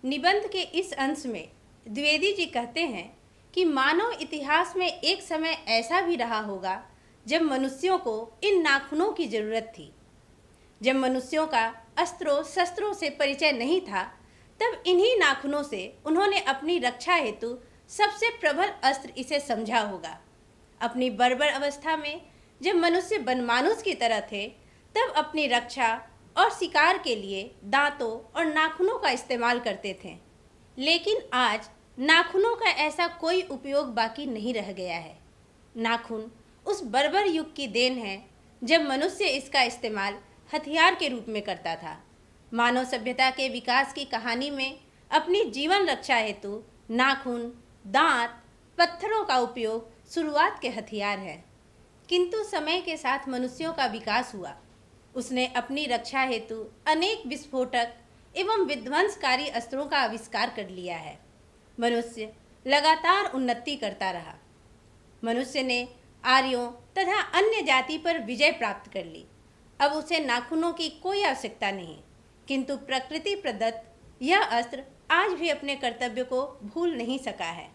निबंध के इस अंश में द्विवेदी जी कहते हैं कि मानव इतिहास में एक समय ऐसा भी रहा होगा जब मनुष्यों को इन नाखूनों की जरूरत थी। जब मनुष्यों का अस्त्रों शस्त्रों से परिचय नहीं था, तब इन्हीं नाखूनों से उन्होंने अपनी रक्षा हेतु सबसे प्रबल अस्त्र इसे समझा होगा। अपनी बर्बर अवस्था में जब मनुष्य बनमानुष की तरह थे, तब अपनी रक्षा और शिकार के लिए दांतों और नाखूनों का इस्तेमाल करते थे। लेकिन आज नाखूनों का ऐसा कोई उपयोग बाकी नहीं रह गया है। नाखून उस बर्बर युग की देन है जब मनुष्य इसका इस्तेमाल हथियार के रूप में करता था। मानव सभ्यता के विकास की कहानी में अपनी जीवन रक्षा हेतु नाखून, दांत, पत्थरों का उपयोग शुरुआत के हथियार है। किंतु समय के साथ मनुष्यों का विकास हुआ। उसने अपनी रक्षा हेतु अनेक विस्फोटक एवं विध्वंसकारी अस्त्रों का आविष्कार कर लिया है। मनुष्य लगातार उन्नति करता रहा। मनुष्य ने आर्यों तथा अन्य जाति पर विजय प्राप्त कर ली। अब उसे नाखूनों की कोई आवश्यकता नहीं, किंतु प्रकृति प्रदत्त यह अस्त्र आज भी अपने कर्तव्य को भूल नहीं सका है।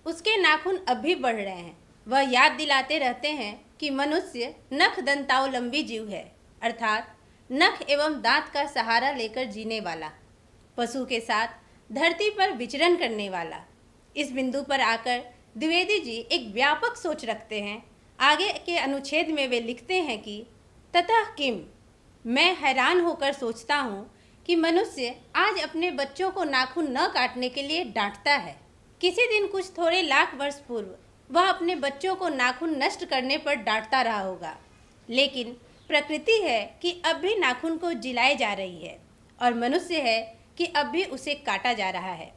उसके नाखून अब भी बढ़ रहे हैं। वह याद दिलाते रहते हैं कि मनुष्य नख दंतावलंबी जीव है, अर्थात नख एवं दांत का सहारा लेकर जीने वाला, पशु के साथ धरती पर विचरण करने वाला। इस बिंदु पर आकर द्विवेदी जी एक व्यापक सोच रखते हैं। आगे के अनुच्छेद में वे लिखते हैं कि ततः किम, मैं हैरान होकर सोचता हूँ कि मनुष्य आज अपने बच्चों को नाखून न काटने के लिए डांटता है। किसी दिन कुछ थोड़े लाख वर्ष पूर्व वह अपने बच्चों को नाखून नष्ट करने पर डांटता रहा होगा। लेकिन प्रकृति है कि अब भी नाखून को जिलाए जा रही है और मनुष्य है कि अब भी उसे काटा जा रहा है।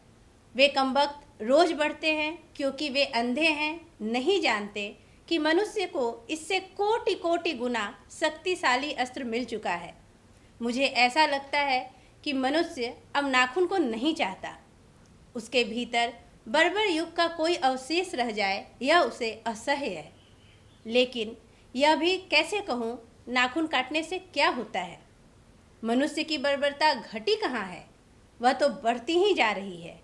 वे कमबख्त रोज बढ़ते हैं क्योंकि वे अंधे हैं, नहीं जानते कि मनुष्य को इससे कोटि कोटि गुना शक्तिशाली अस्त्र मिल चुका है। मुझे ऐसा लगता है कि मनुष्य अब नाखून को नहीं चाहता। उसके भीतर बर्बर युग का कोई अवशेष रह जाए यह उसे असह्य है। लेकिन यह भी कैसे कहूँ, नाखून काटने से क्या होता है? मनुष्य की बर्बरता घटी कहाँ है? वह तो बढ़ती ही जा रही है।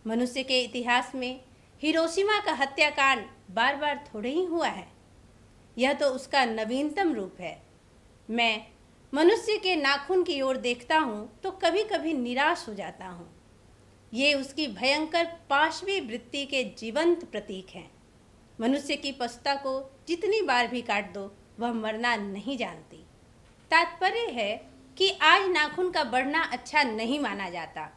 मनुष्य के इतिहास में हिरोशिमा का हत्याकांड बार बार थोड़े ही हुआ है। यह तो उसका नवीनतम रूप है। मैं मनुष्य के नाखून की ओर देखता हूँ तो कभी कभी निराश हो जाता हूँ। ये उसकी भयंकर पाशवी वृत्ति के जीवंत प्रतीक हैं। मनुष्य की पशुता को जितनी बार भी काट दो, वह मरना नहीं जानती। तात्पर्य है कि आज नाखून का बढ़ना अच्छा नहीं माना जाता,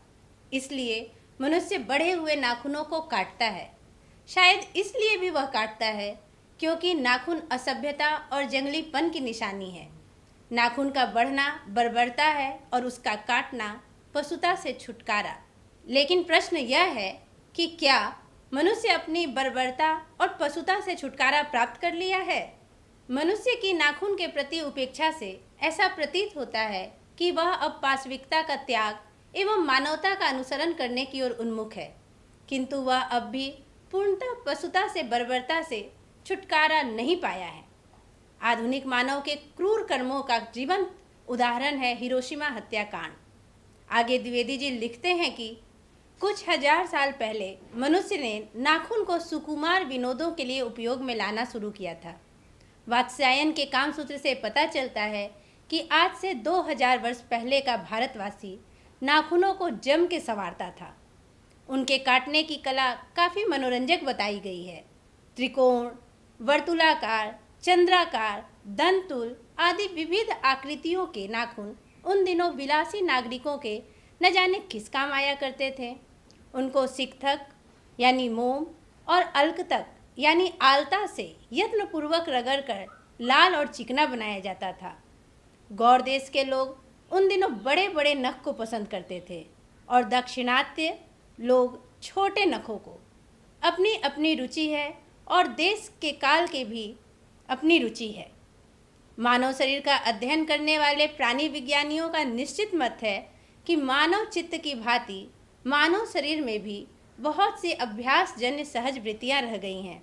इसलिए मनुष्य बढ़े हुए नाखूनों को काटता है। शायद इसलिए भी वह काटता है क्योंकि नाखून असभ्यता और जंगलीपन की निशानी है। नाखून का बढ़ना बर्बरता है और उसका काटना पशुता से छुटकारा। लेकिन प्रश्न यह है कि क्या मनुष्य अपनी बर्बरता और पशुता से छुटकारा प्राप्त कर लिया है? मनुष्य की नाखून के प्रति उपेक्षा से ऐसा प्रतीत होता है कि वह अब पाशविकता का त्याग एवं मानवता का अनुसरण करने की ओर उन्मुख है, किंतु वह अब भी पूर्णतः पशुता से बर्बरता से छुटकारा नहीं पाया है। आधुनिक मानव के क्रूर कर्मों का जीवंत उदाहरण है हिरोशिमा हत्याकांड। आगे द्विवेदी जी लिखते हैं कि कुछ हजार साल पहले मनुष्य ने नाखून को सुकुमार विनोदों के लिए उपयोग में लाना शुरू किया था। वात्स्यायन के कामसूत्र से पता चलता है कि आज से 2000 वर्ष पहले का भारतवासी नाखूनों को जम के संवारता था। उनके काटने की कला काफ़ी मनोरंजक बताई गई है। त्रिकोण, वर्तुलाकार, चंद्राकार, दंतुल आदि विविध आकृतियों के नाखून उन दिनों विलासी नागरिकों के न जाने किस काम आया करते थे। उनको सिकथक यानी मोम और अलकतक यानी आलता से यत्नपूर्वक रगड़कर लाल और चिकना बनाया जाता था। गौड़ देश के लोग उन दिनों बड़े बड़े नख को पसंद करते थे और दाक्षिणात्य लोग छोटे नखों को। अपनी अपनी रुचि है और देश के काल के भी अपनी रुचि है। मानव शरीर का अध्ययन करने वाले प्राणी विज्ञानियों का निश्चित मत है कि मानव चित्त की भांति मानव शरीर में भी बहुत सी अभ्यास जन्य सहज वृत्तियाँ रह गई हैं।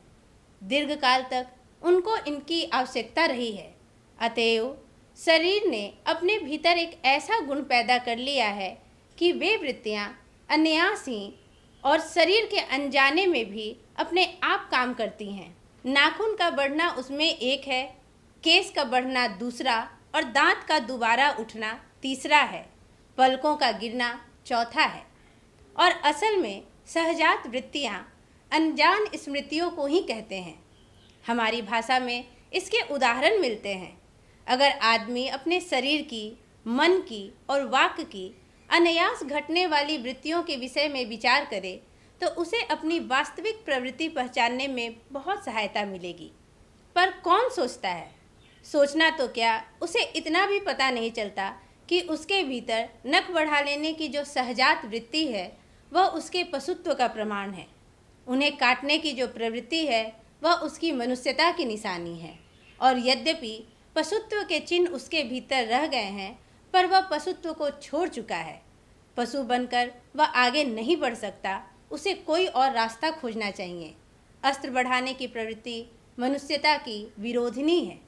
दीर्घ काल तक उनको इनकी आवश्यकता रही है। अतएव शरीर ने अपने भीतर एक ऐसा गुण पैदा कर लिया है कि वे वृत्तियाँ अनायास ही और शरीर के अनजाने में भी अपने आप काम करती हैं। नाखून का बढ़ना उसमें एक है, केश का बढ़ना दूसरा और दांत का दोबारा उठना तीसरा है, पलकों का गिरना चौथा है। और असल में सहजात वृत्तियाँ अनजान स्मृतियों को ही कहते हैं। हमारी भाषा में इसके उदाहरण मिलते हैं। अगर आदमी अपने शरीर की, मन की और वाक्य की अनायास घटने वाली वृत्तियों के विषय में विचार करे तो उसे अपनी वास्तविक प्रवृत्ति पहचानने में बहुत सहायता मिलेगी। पर कौन सोचता है? सोचना तो क्या, उसे इतना भी पता नहीं चलता कि उसके भीतर नख बढ़ा लेने की जो सहजात वृत्ति है वह उसके पशुत्व का प्रमाण है। उन्हें काटने की जो प्रवृत्ति है वह उसकी मनुष्यता की निशानी है। और यद्यपि पशुत्व के चिन्ह उसके भीतर रह गए हैं, पर वह पशुत्व को छोड़ चुका है। पशु बनकर वह आगे नहीं बढ़ सकता, उसे कोई और रास्ता खोजना चाहिए। अस्त्र बढ़ाने की प्रवृत्ति मनुष्यता की विरोधिनी है।